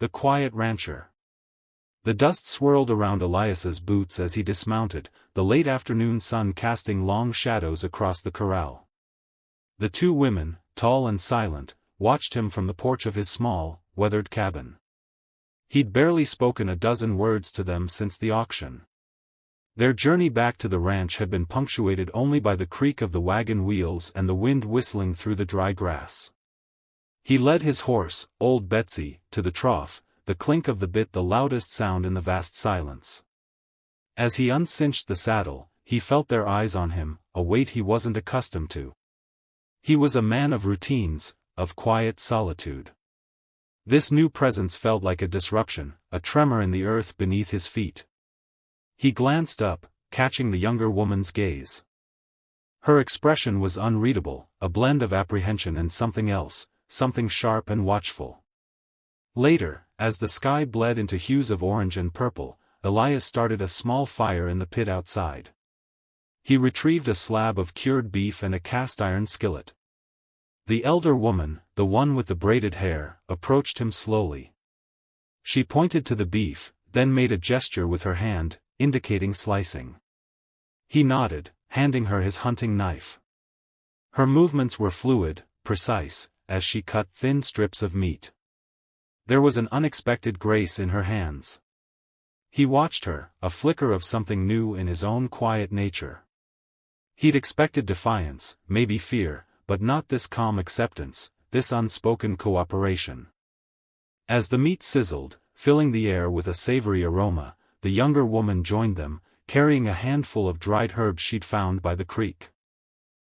The quiet rancher. The dust swirled around Elias's boots as he dismounted, the late afternoon sun casting long shadows across the corral. The two women, tall and silent, watched him from the porch of his small, weathered cabin. He'd barely spoken a dozen words to them since the auction. Their journey back to the ranch had been punctuated only by the creak of the wagon wheels and the wind whistling through the dry grass. He led his horse, Old Betsy, to the trough, the clink of the bit the loudest sound in the vast silence. As he uncinched the saddle, he felt their eyes on him, a weight he wasn't accustomed to. He was a man of routines, of quiet solitude. This new presence felt like a disruption, a tremor in the earth beneath his feet. He glanced up, catching the younger woman's gaze. Her expression was unreadable, a blend of apprehension and something else, something sharp and watchful. Later, as the sky bled into hues of orange and purple, Elias started a small fire in the pit outside. He retrieved a slab of cured beef and a cast-iron skillet. The elder woman, the one with the braided hair, approached him slowly. She pointed to the beef, then made a gesture with her hand, indicating slicing. He nodded, handing her his hunting knife. Her movements were fluid, precise, as she cut thin strips of meat. There was an unexpected grace in her hands. He watched her, a flicker of something new in his own quiet nature. He'd expected defiance, maybe fear, but not this calm acceptance, this unspoken cooperation. As the meat sizzled, filling the air with a savory aroma, the younger woman joined them, carrying a handful of dried herbs she'd found by the creek.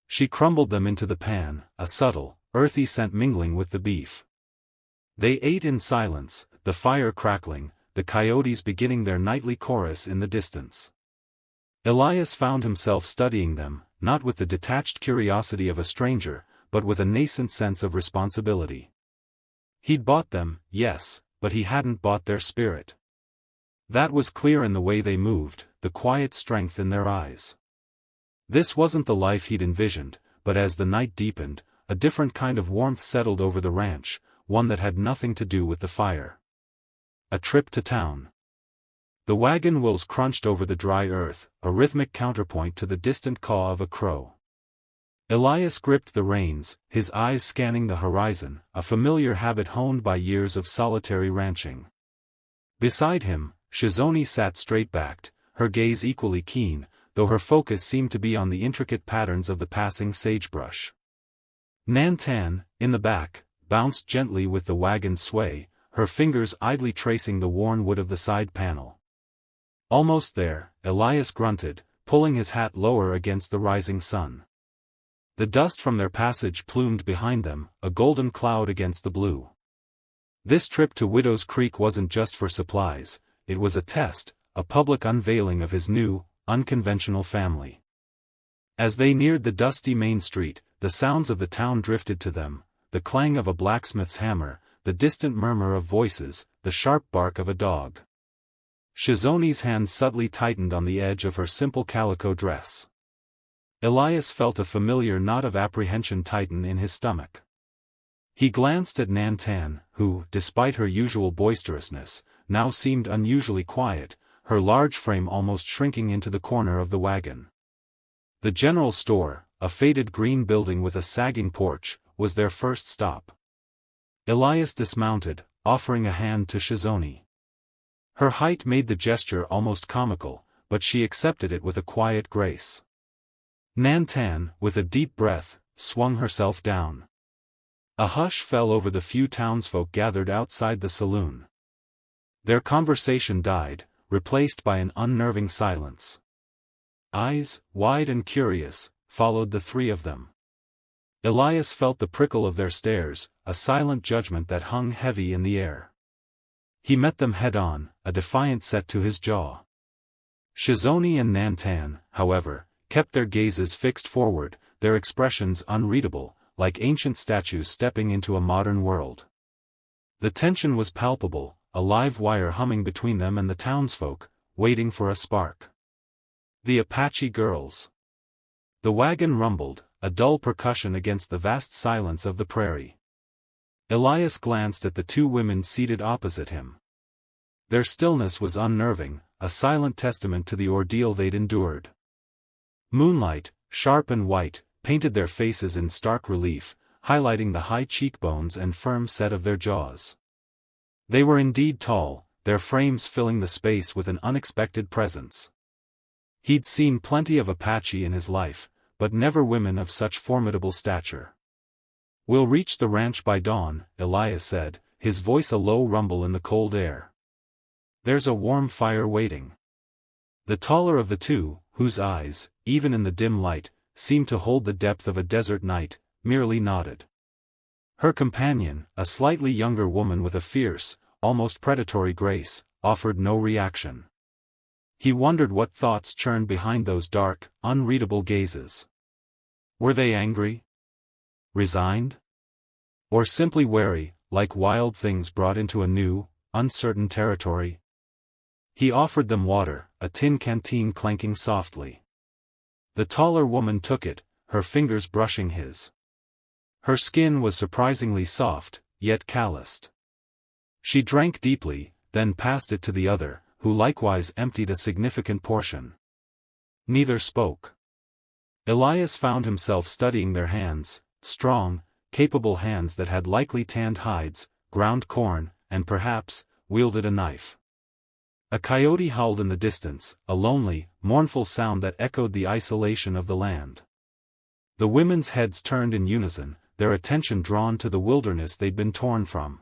She crumbled them into the pan, a subtle, earthy scent mingling with the beef. They ate in silence, the fire crackling, the coyotes beginning their nightly chorus in the distance. Elias found himself studying them, not with the detached curiosity of a stranger, but with a nascent sense of responsibility. He'd bought them, yes, but he hadn't bought their spirit. That was clear in the way they moved, the quiet strength in their eyes. This wasn't the life he'd envisioned, but as the night deepened, a different kind of warmth settled over the ranch, one that had nothing to do with the fire. A trip to town. The wagon wheels crunched over the dry earth, a rhythmic counterpoint to the distant caw of a crow. Elias gripped the reins, his eyes scanning the horizon, a familiar habit honed by years of solitary ranching. Beside him, Shizoni sat straight-backed, her gaze equally keen, though her focus seemed to be on the intricate patterns of the passing sagebrush. Nantan, in the back, bounced gently with the wagon's sway, her fingers idly tracing the worn wood of the side panel. Almost there, Elias grunted, pulling his hat lower against the rising sun. The dust from their passage plumed behind them, a golden cloud against the blue. This trip to Widow's Creek wasn't just for supplies, it was a test, a public unveiling of his new, unconventional family. As they neared the dusty main street, the sounds of the town drifted to them, the clang of a blacksmith's hammer, the distant murmur of voices, the sharp bark of a dog. Shizoni's hand subtly tightened on the edge of her simple calico dress. Elias felt a familiar knot of apprehension tighten in his stomach. He glanced at Nantan, who, despite her usual boisterousness, now seemed unusually quiet, her large frame almost shrinking into the corner of the wagon. The general store, a faded green building with a sagging porch, was their first stop. Elias dismounted, offering a hand to Shizoni. Her height made the gesture almost comical, but she accepted it with a quiet grace. Nantan, with a deep breath, swung herself down. A hush fell over the few townsfolk gathered outside the saloon. Their conversation died, replaced by an unnerving silence. Eyes, wide and curious, followed the three of them. Elias felt the prickle of their stares, a silent judgment that hung heavy in the air. He met them head-on, a defiant set to his jaw. Shizoni and Nantan, however, kept their gazes fixed forward, their expressions unreadable, like ancient statues stepping into a modern world. The tension was palpable, a live wire humming between them and the townsfolk, waiting for a spark. The Apache Girls. The wagon rumbled, a dull percussion against the vast silence of the prairie. Elias glanced at the two women seated opposite him. Their stillness was unnerving, a silent testament to the ordeal they'd endured. Moonlight, sharp and white, painted their faces in stark relief, highlighting the high cheekbones and firm set of their jaws. They were indeed tall, their frames filling the space with an unexpected presence. He'd seen plenty of Apache in his life, but never women of such formidable stature. "We'll reach the ranch by dawn," Elias said, his voice a low rumble in the cold air. "There's a warm fire waiting." The taller of the two, whose eyes, even in the dim light, seemed to hold the depth of a desert night, merely nodded. Her companion, a slightly younger woman with a fierce, almost predatory grace, offered no reaction. He wondered what thoughts churned behind those dark, unreadable gazes. Were they angry? Resigned? Or simply wary, like wild things brought into a new, uncertain territory? He offered them water, a tin canteen clanking softly. The taller woman took it, her fingers brushing his. Her skin was surprisingly soft, yet calloused. She drank deeply, then passed it to the other, who likewise emptied a significant portion. Neither spoke. Elias found himself studying their hands, strong, capable hands that had likely tanned hides, ground corn, and perhaps, wielded a knife. A coyote howled in the distance, a lonely, mournful sound that echoed the isolation of the land. The women's heads turned in unison, their attention drawn to the wilderness they'd been torn from.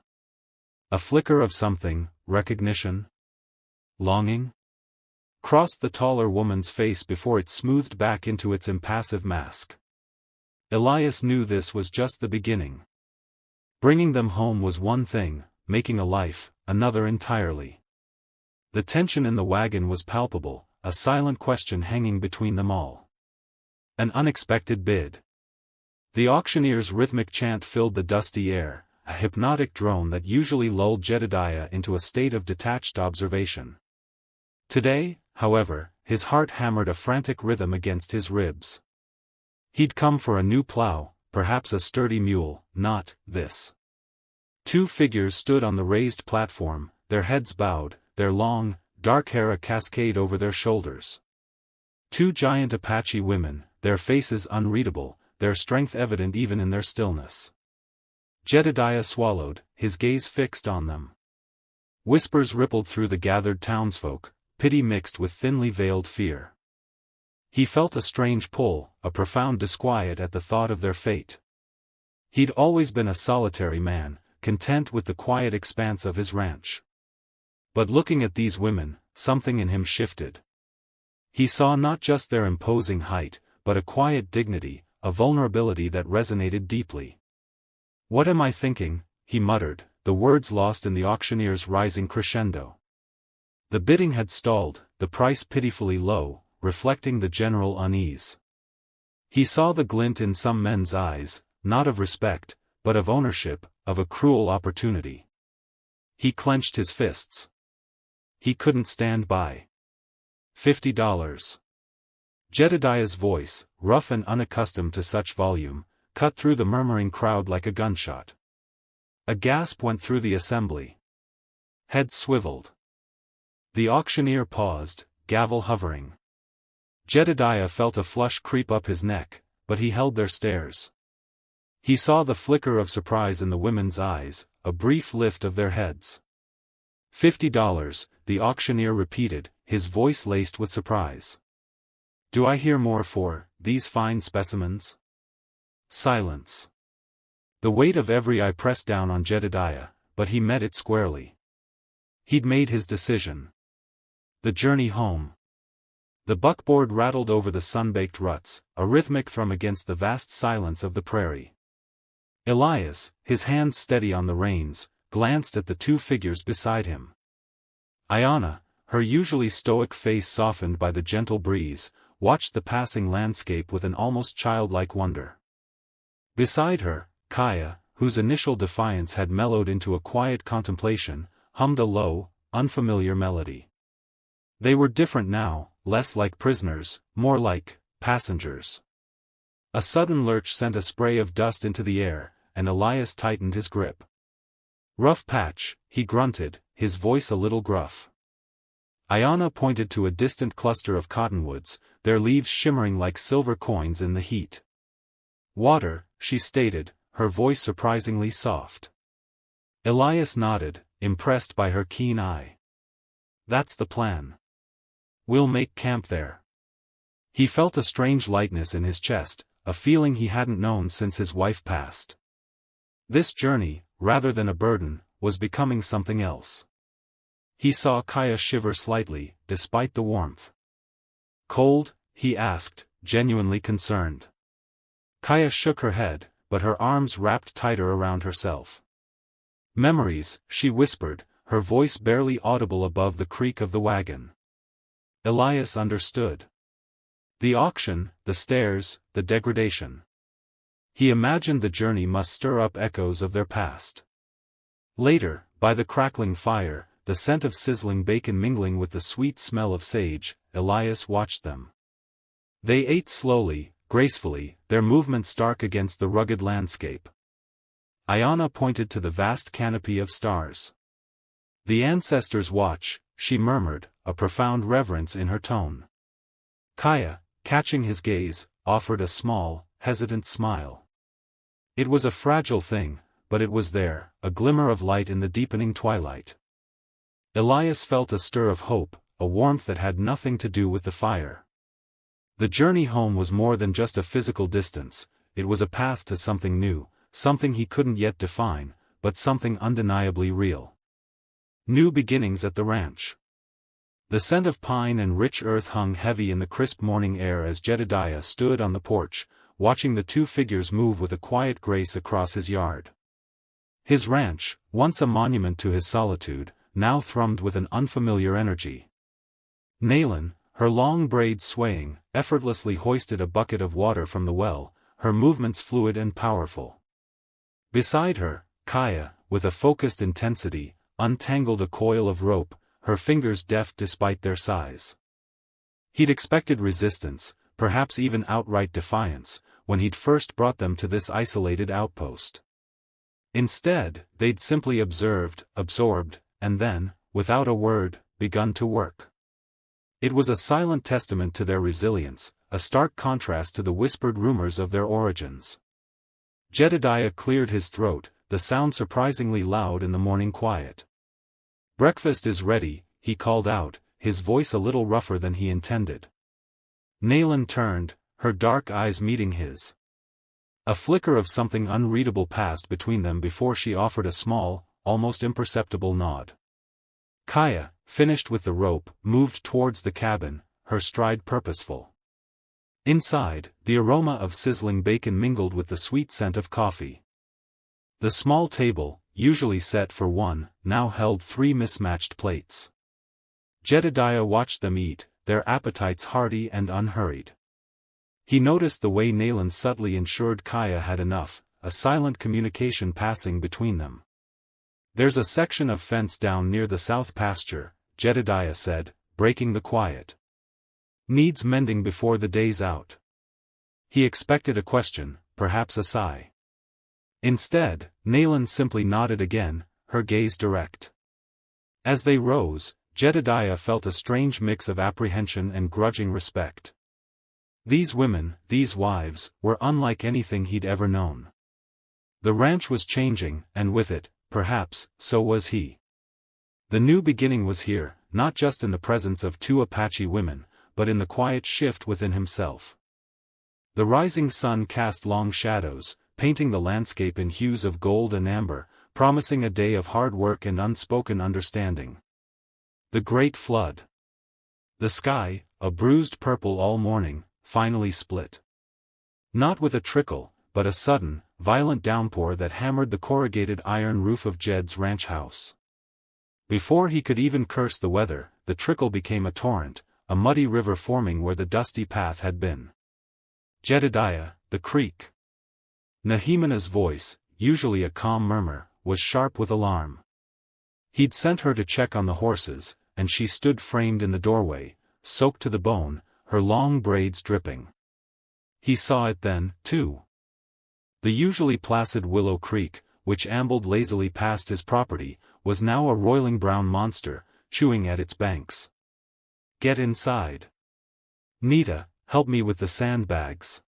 A flicker of something, recognition? Longing? Crossed the taller woman's face before it smoothed back into its impassive mask. Elias knew this was just the beginning. Bringing them home was one thing, making a life, another entirely. The tension in the wagon was palpable, a silent question hanging between them all. An unexpected bid. The auctioneer's rhythmic chant filled the dusty air, a hypnotic drone that usually lulled Jedediah into a state of detached observation. Today, however, his heart hammered a frantic rhythm against his ribs. He'd come for a new plow, perhaps a sturdy mule, not this. Two figures stood on the raised platform, their heads bowed, their long, dark hair a cascade over their shoulders. Two giant Apache women, their faces unreadable, their strength evident even in their stillness. Jedediah swallowed, his gaze fixed on them. Whispers rippled through the gathered townsfolk, pity mixed with thinly veiled fear. He felt a strange pull, a profound disquiet at the thought of their fate. He'd always been a solitary man, content with the quiet expanse of his ranch. But looking at these women, something in him shifted. He saw not just their imposing height, but a quiet dignity, a vulnerability that resonated deeply. "What am I thinking?" he muttered, the words lost in the auctioneer's rising crescendo. The bidding had stalled, the price pitifully low, reflecting the general unease. He saw the glint in some men's eyes, not of respect, but of ownership, of a cruel opportunity. He clenched his fists. He couldn't stand by. $50. Jedediah's voice, rough and unaccustomed to such volume, cut through the murmuring crowd like a gunshot. A gasp went through the assembly. Heads swiveled. The auctioneer paused, gavel hovering. Jedediah felt a flush creep up his neck, but he held their stares. He saw the flicker of surprise in the women's eyes, a brief lift of their heads. $50, the auctioneer repeated, his voice laced with surprise. "Do I hear more for these fine specimens?" Silence. The weight of every eye pressed down on Jedediah, but he met it squarely. He'd made his decision. The journey home. The buckboard rattled over the sun-baked ruts, a rhythmic thrum against the vast silence of the prairie. Elias, his hands steady on the reins, glanced at the two figures beside him. Ayanna, her usually stoic face softened by the gentle breeze, watched the passing landscape with an almost childlike wonder. Beside her, Kaya, whose initial defiance had mellowed into a quiet contemplation, hummed a low, unfamiliar melody. They were different now, less like prisoners, more like passengers. A sudden lurch sent a spray of dust into the air, and Elias tightened his grip. Rough patch, he grunted, his voice a little gruff. Ayana pointed to a distant cluster of cottonwoods, their leaves shimmering like silver coins in the heat. Water, she stated, her voice surprisingly soft. Elias nodded, impressed by her keen eye. That's the plan. We'll make camp there. He felt a strange lightness in his chest, a feeling he hadn't known since his wife passed. This journey, rather than a burden, was becoming something else. He saw Kaya shiver slightly, despite the warmth. Cold? He asked, genuinely concerned. Kaya shook her head, but her arms wrapped tighter around herself. Memories, she whispered, her voice barely audible above the creak of the wagon. Elias understood. The auction, the stairs, the degradation. He imagined the journey must stir up echoes of their past. Later, by the crackling fire, the scent of sizzling bacon mingling with the sweet smell of sage, Elias watched them. They ate slowly, gracefully, their movements stark against the rugged landscape. Ayana pointed to the vast canopy of stars. The ancestors watch, she murmured, a profound reverence in her tone. Kaya, catching his gaze, offered a small, hesitant smile. It was a fragile thing, but it was there, a glimmer of light in the deepening twilight. Elias felt a stir of hope, a warmth that had nothing to do with the fire. The journey home was more than just a physical distance, it was a path to something new, something he couldn't yet define, but something undeniably real. New beginnings at the ranch. The scent of pine and rich earth hung heavy in the crisp morning air as Jedediah stood on the porch, watching the two figures move with a quiet grace across his yard. His ranch, once a monument to his solitude, now thrummed with an unfamiliar energy. Naylin, her long braids swaying, effortlessly hoisted a bucket of water from the well, her movements fluid and powerful. Beside her, Kaya, with a focused intensity, untangled a coil of rope, her fingers deft despite their size. He'd expected resistance, perhaps even outright defiance, when he'd first brought them to this isolated outpost. Instead, they'd simply observed, absorbed, and then, without a word, begun to work. It was a silent testament to their resilience, a stark contrast to the whispered rumors of their origins. Jedediah cleared his throat, the sound surprisingly loud in the morning quiet. "Breakfast is ready," he called out, his voice a little rougher than he intended. Naylin turned, her dark eyes meeting his. A flicker of something unreadable passed between them before she offered a small, almost imperceptible nod. Kaya, finished with the rope, moved towards the cabin, her stride purposeful. Inside, the aroma of sizzling bacon mingled with the sweet scent of coffee. The small table, usually set for one, now held 3 mismatched plates. Jedediah watched them eat, their appetites hearty and unhurried. He noticed the way Naylin subtly ensured Kaya had enough, a silent communication passing between them. "There's a section of fence down near the south pasture," Jedediah said, breaking the quiet. "Needs mending before the day's out." He expected a question, perhaps a sigh. Instead, Naylin simply nodded again, her gaze direct. As they rose, Jedediah felt a strange mix of apprehension and grudging respect. These women, these wives, were unlike anything he'd ever known. The ranch was changing, and with it, perhaps, so was he. The new beginning was here, not just in the presence of 2 Apache women, but in the quiet shift within himself. The rising sun cast long shadows, painting the landscape in hues of gold and amber, promising a day of hard work and unspoken understanding. The great flood. The sky, a bruised purple all morning, finally split. Not with a trickle, but a sudden, violent downpour that hammered the corrugated iron roof of Jed's ranch house. Before he could even curse the weather, the trickle became a torrent, a muddy river forming where the dusty path had been. "Jedediah, the creek." Nahimina's voice, usually a calm murmur, was sharp with alarm. He'd sent her to check on the horses, and she stood framed in the doorway, soaked to the bone, her long braids dripping. He saw it then, too. The usually placid Willow Creek, which ambled lazily past his property, was now a roiling brown monster, chewing at its banks. "Get inside. Nita, help me with the sandbags,"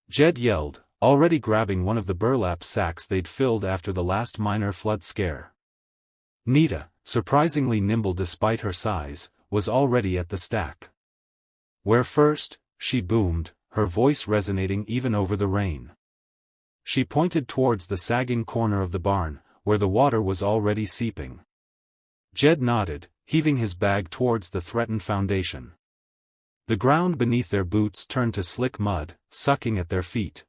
Jed yelled, already grabbing one of the burlap sacks they'd filled after the last minor flood scare. Nita, surprisingly nimble despite her size, was already at the stack. "Where first?" she boomed, her voice resonating even over the rain. She pointed towards the sagging corner of the barn, where the water was already seeping. Jed nodded, heaving his bag towards the threatened foundation. The ground beneath their boots turned to slick mud, sucking at their feet.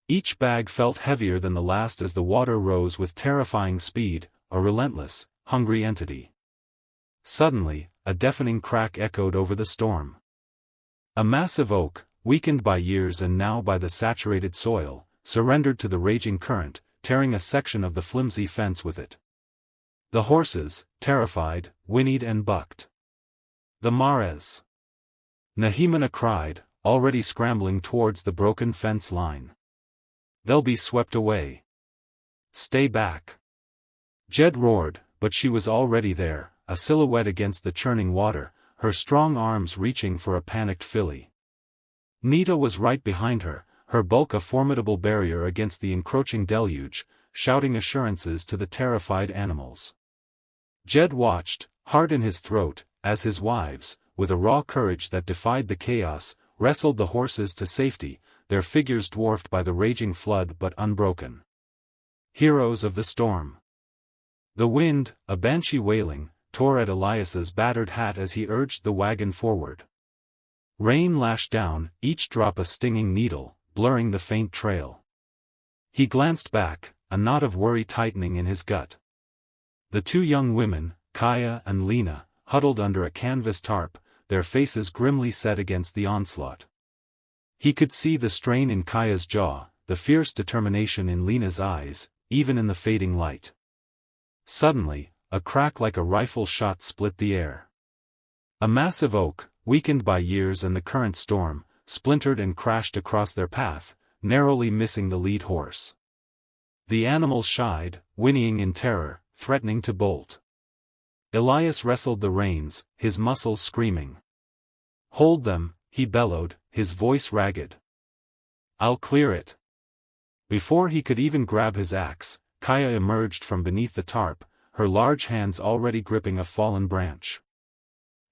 Each bag felt heavier than the last as the water rose with terrifying speed, a relentless, hungry entity. Suddenly, a deafening crack echoed over the storm. A massive oak, weakened by years and now by the saturated soil, surrendered to the raging current, tearing a section of the flimsy fence with it. The horses, terrified, whinnied and bucked. "The mares!" Nehemina cried, already scrambling towards the broken fence line. "They'll be swept away. Stay back!" Jed roared, but she was already there, a silhouette against the churning water, her strong arms reaching for a panicked filly. Nita was right behind her, her bulk a formidable barrier against the encroaching deluge, shouting assurances to the terrified animals. Jed watched, heart in his throat, as his wives, with a raw courage that defied the chaos, wrestled the horses to safety, their figures dwarfed by the raging flood but unbroken. Heroes of the storm. The wind, a banshee wailing, tore at Elias's battered hat as he urged the wagon forward. Rain lashed down, each drop a stinging needle, blurring the faint trail. He glanced back, a knot of worry tightening in his gut. The two young women, Kaya and Lena, huddled under a canvas tarp, their faces grimly set against the onslaught. He could see the strain in Kaya's jaw, the fierce determination in Lena's eyes, even in the fading light. Suddenly, a crack like a rifle shot split the air. A massive oak, weakened by years and the current storm, splintered and crashed across their path, narrowly missing the lead horse. The animal shied, whinnying in terror, threatening to bolt. Elias wrestled the reins, his muscles screaming. "Hold them," he bellowed, his voice ragged. "I'll clear it." Before he could even grab his axe, Kaya emerged from beneath the tarp, her large hands already gripping a fallen branch.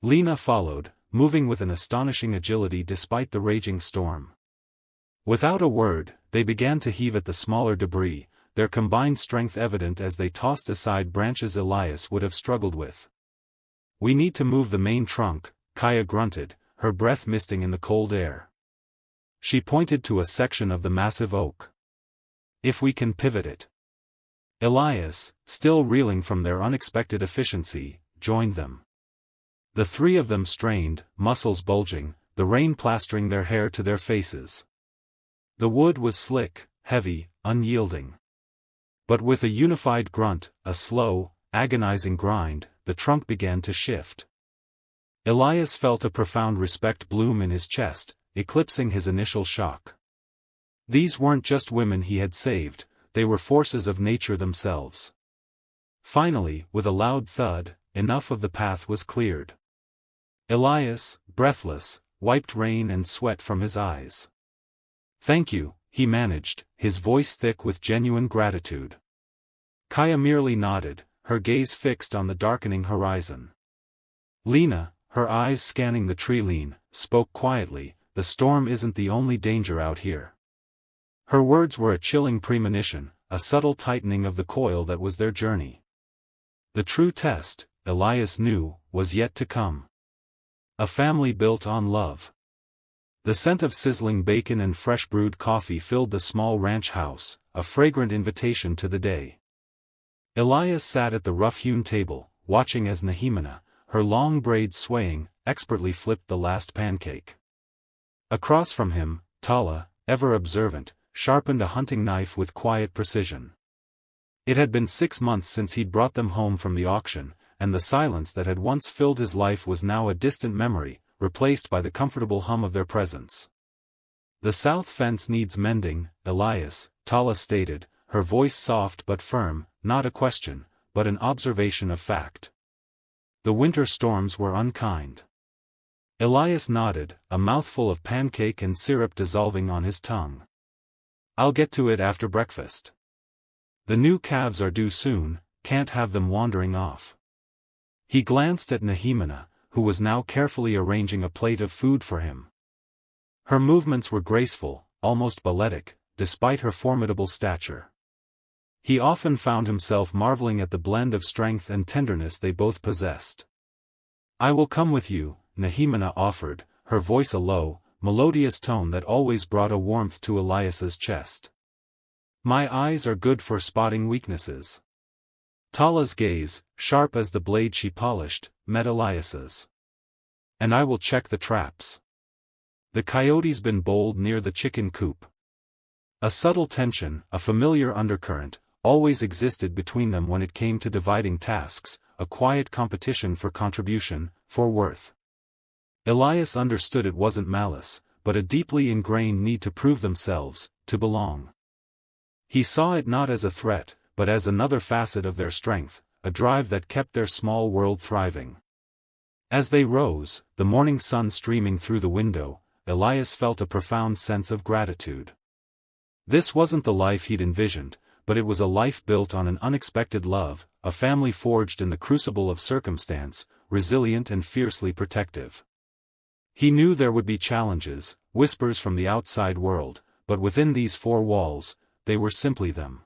Lena followed, moving with an astonishing agility despite the raging storm. Without a word, they began to heave at the smaller debris, their combined strength evident as they tossed aside branches Elias would have struggled with. "We need to move the main trunk," Kaya grunted, her breath misting in the cold air. She pointed to a section of the massive oak. "If we can pivot it." Elias, still reeling from their unexpected efficiency, joined them. The three of them strained, muscles bulging, the rain plastering their hair to their faces. The wood was slick, heavy, unyielding. But with a unified grunt, a slow, agonizing grind, the trunk began to shift. Elias felt a profound respect bloom in his chest, eclipsing his initial shock. These weren't just women he had saved, they were forces of nature themselves. Finally, with a loud thud, enough of the path was cleared. Elias, breathless, wiped rain and sweat from his eyes. "Thank you," he managed, his voice thick with genuine gratitude. Kaya merely nodded, her gaze fixed on the darkening horizon. Lena, her eyes scanning the tree-line, spoke quietly, "The storm isn't the only danger out here." Her words were a chilling premonition, a subtle tightening of the coil that was their journey. The true test, Elias knew, was yet to come. A family built on love. The scent of sizzling bacon and fresh brewed coffee filled the small ranch house, a fragrant invitation to the day. Elias sat at the rough-hewn table, watching as Nehemina, her long braids swaying, expertly flipped the last pancake. Across from him, Tala, ever observant, sharpened a hunting knife with quiet precision. It had been 6 months since he'd brought them home from the auction, and the silence that had once filled his life was now a distant memory, replaced by the comfortable hum of their presence. "The south fence needs mending, Elias," Tala stated, her voice soft but firm, not a question, but an observation of fact. The winter storms were unkind. Elias nodded, a mouthful of pancake and syrup dissolving on his tongue. I'll get to it after breakfast. The new calves are due soon, can't have them wandering off. He glanced at Nehemina, who was now carefully arranging a plate of food for him. Her movements were graceful, almost balletic, despite her formidable stature. He often found himself marveling at the blend of strength and tenderness they both possessed. I will come with you, Nehemina offered, her voice a low, melodious tone that always brought a warmth to Elias's chest. My eyes are good for spotting weaknesses. Tala's gaze, sharp as the blade she polished, met Elias's. And I will check the traps. The coyote's been bold near the chicken coop. A subtle tension, a familiar undercurrent, always existed between them when it came to dividing tasks, a quiet competition for contribution, for worth. Elias understood it wasn't malice, but a deeply ingrained need to prove themselves, to belong. He saw it not as a threat, but as another facet of their strength, a drive that kept their small world thriving. As they rose, the morning sun streaming through the window, Elias felt a profound sense of gratitude. This wasn't the life he'd envisioned, but it was a life built on an unexpected love, a family forged in the crucible of circumstance, resilient and fiercely protective. He knew there would be challenges, whispers from the outside world, but within these four walls, they were simply them.